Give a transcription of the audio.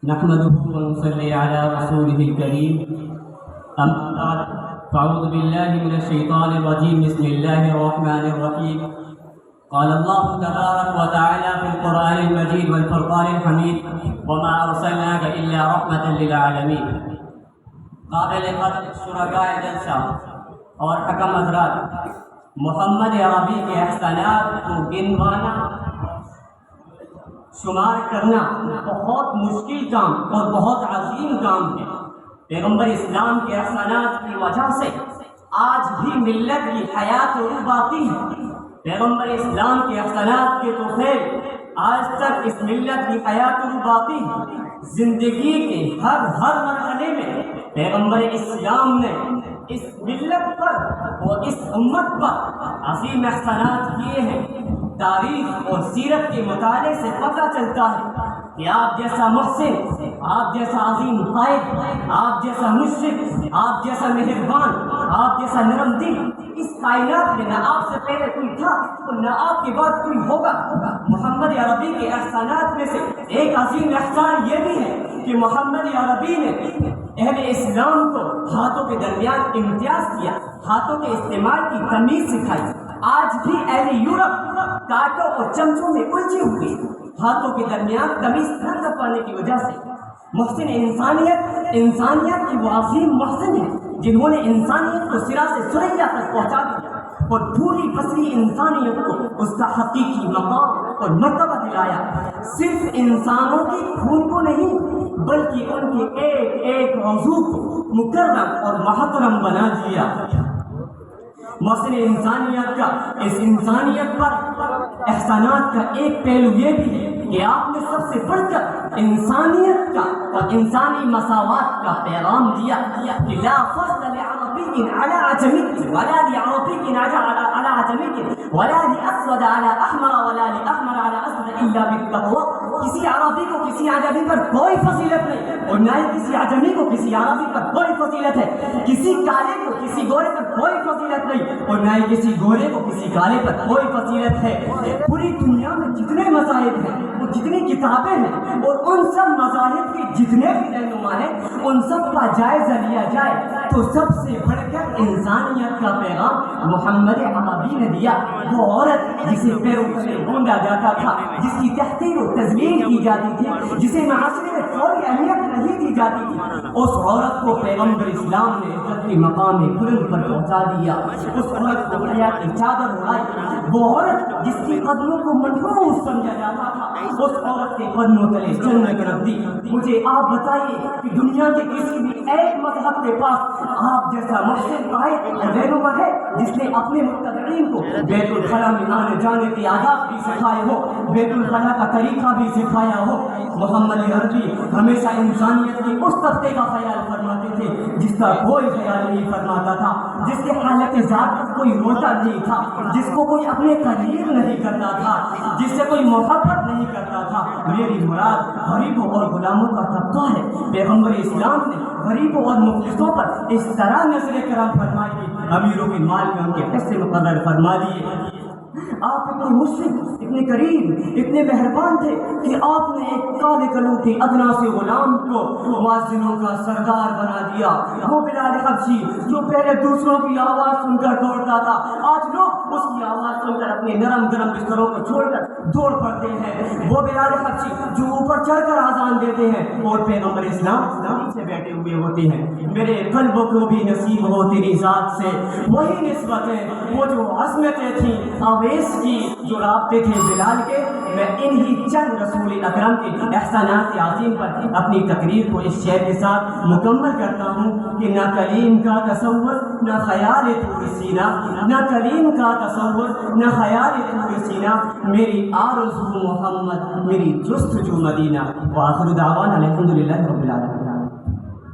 نحمده ونصلي على رسوله الكريم. أما بعد فأعوذ بالله من الشيطان الرجيم. بسم الله الرحمن الرحيم. قال الله تبارك وتعالى في القرآن المجيد والفرقان الحميد: وما أرسلناك إلا رحمة للعالمين. قابل قدر شرکاء جلسہ اور حکم حضرات، محمد عربی کے احسانات کو گنوانا شمار کرنا بہت مشکل کام اور بہت عظیم کام ہے. پیغمبر اسلام کے احسانات کی وجہ سے آج بھی ملت کی حیات و روح باقی ہے. پیغمبر اسلام کے احسانات کے توفیل آج تک اس ملت کی حیات و روح باقی ہے. زندگی کے ہر مرحلے میں پیغمبر اسلام نے اس ملت پر اور اس امت پر عظیم احسانات کیے ہیں. تاریخ اور سیرت کے مطالعے سے پتہ چلتا ہے کہ آپ جیسا محسن، آپ جیسا عظیم قائد، آپ جیسا مشرق، آپ جیسا مہربان، آپ جیسا نرم دل اس کائنات میں نہ آپ سے پہلے کوئی تھا اور نہ آپ کے بعد کوئی ہوگا. محمد عربی کے احسانات میں سے ایک عظیم احسان یہ بھی ہے کہ محمد عربی نے اہل اسلام کو ہاتھوں کے درمیان امتیاز کیا، ہاتھوں کے استعمال کی تمیز سکھائی. آج بھی اہل یورپ کانٹوں اور چمچوں میں الجھے ہوئے ہاتھوں کے درمیان تمیز نہ کر پانے کی وجہ سے. محسن انسانیت کی وہ عظیم محسن ہیں جنہوں نے انسانیت کو سرا سے سریا تک پہنچا دیا اور پوری بصری انسانیت کو اس کا حقیقی مقام اور مرتبہ دلایا. صرف انسانوں کے خون کو نہیں بلکہ ان کے ایک ایک عضو کو مکرم اور محترم بنا دیا. محسن انسانیت کا اس انسانیت پر احسانات کا ایک پہلو یہ بھی ہے کہ آپ نے سب سے بڑھ کر انسانیت کا اور انسانی مساوات کا پیغام دیا کہ لا فضل لعربی علی عجمی ولا لعربی علی عجمی ولا لاسود علی احمر ولا لاحمر علی اسود الا بالتقوی. کسی عربی کو کسی عجمی پر کوئی فضیلت نہیں اور نہ ہی کسی عجمی کو کسی عربی پر کوئی فضیلت ہے. کسی کالے کو کسی گورے پر کوئی فضیلت نہیں اور نہ ہی کسی گورے کو کسی کالے پر کوئی فضیلت ہے. پوری دنیا میں جتنے مذاہب ہیں اور جتنی کتابیں ہیں اور ان سب مذاہب کے جتنے بھی رہنما ہیں ان سب کا جائزہ لیا جائے تو سب سے بڑھ کر انسانیت کا پیغام محمد عربی نے دیا. وہ عورت جسے پیروں تلے ڈھونڈا جاتا تھا، جس کی تحقیر و تذلیل کی جاتی تھی، جسے معاشرے میں کوئی اہمیت نہیں دی جاتی تھی، اس عورت کو پیغمبر اسلام نے عزت کے مقام بلند پر پہنچا دیا. اس عورت کو حیا کی چادر اڑائی. وہ عورت جس کی قدموں کو منحوس سمجھا جاتا تھا اس عورت کے قدموں تلے جنت رکھ دی. مجھے آپ بتائیے کہ دنیا کے کسی بھی ایک مذہب کے پاس آپ جیسا محسن قائد اور رہنما ہے جس نے اپنے متبعین کو بیت الخلا میں آنے جانے کے آداب بھی سکھائے ہو، بیت الخلا کا طریقہ بھی سکھایا ہو. محمد عربی ہمیشہ انسانیت کے اس طبقے کا خیال فرماتے تھے جس کا کوئی خیال نہیں فرماتا تھا، جس کے حالت ذات پر کوئی روتا نہیں تھا، جس کو کوئی اپنے قریب نہیں کرتا تھا، جس سے کوئی محبت نہیں کرتا تھا. میری مراد غریبوں اور غلاموں کا طبقہ ہے. پیغمبر اسلام نے غریبوں اور مفلسوں پر اس طرح نظر کرم فرمائی کہ امیروں کے مال میں ان کے حصے مقرر فرما دیے. آپ اتنے مشرق، اتنے کریم، اتنے مہربان تھے کہ آپ نے ایک کالے کلو کے ادنا سے غلام کو مؤذنوں کا سردار بنا دیا. وہ بلال حبشی جو پہلے دوسروں کی آواز سن کر دوڑتا تھا، آج لوگ اس کی آواز سن کر اپنے نرم گرم بستروں کو چھوڑ کر دوڑ پڑتے ہیں. وہ بلال حبشی جو اوپر چڑھ کر آذان دیتے ہیں اور پیغمبر اسلام سے بیٹھے ہوئے ہوتے ہیں. میرے قلبوں کو بھی نصیب ہو تیری ذات سے وہی نسبتیں، وہ جو عظمتیں تھیں اویس کی، جو رابطے تھے بلال کے. میں انہی چند رسول اکرم کے احسانات عظیم پر اپنی تقریر کو اس شعر کے ساتھ مکمل کرتا ہوں کہ نہ کلیم کا تصور نہ خیال طور سینہ، نہ کلیم کا تصور نہ خیال طور سینہ، میری آرزو محمد، میری جستجو مدینہ. وآخر دعوانا الحمدللہ رب العالمین.